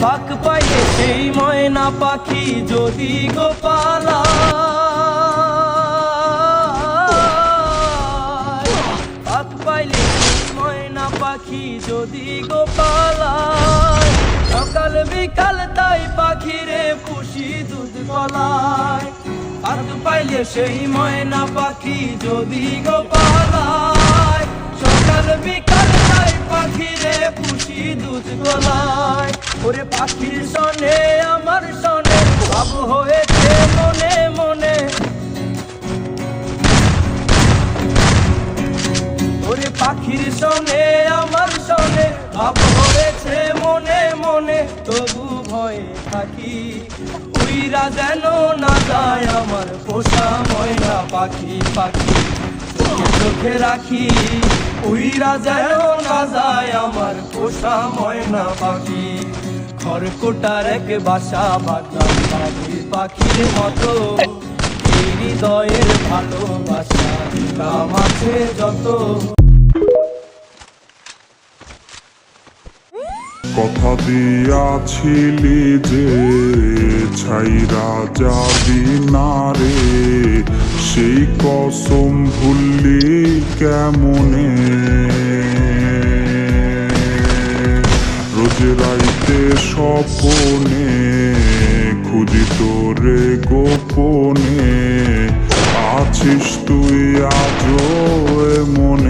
ফাঁক পাইলে সেই ময়না পাখি যদি গো পালায়, ফাঁক পাইলে সেই ময়না পাখি যদি গো পালায়, সকাল বিকাল তাই পাখিরে পুষি দুধ গলায়। ফাঁক পাইলে সেই ময়না পাখি যদি গো পালায়, সকাল বিকাল তাই পাখিরে পুষি দুধ গলায়। ওরে পাখির সনে আমার সনে ভাব হয়েছে মনে মনে, ওরে পাখির সনে আমার সনে ভাব হয়েছে মনে মনে। তবু ভয়ে থাকি উইরা যেন না যায় আমার পোষা ময়না পাখি, পাখি চোখে রাখি উইরা যেন না যায় আমার পোষা ময়না পাখি। খড়কুটার এক বাসা বাঁধলাম পাখির পাখির মতো, এই হৃদয়ের ভালোবাসা দাম আছে যত। কথা দিয়াছিলি যে ছাইরা যাবি না রে, সেই কসম ভুললি কেমনে? রোজ রাইতে স্বপনে খুঁজি তোরে গোপনে, আছিস তুই আজও মনে?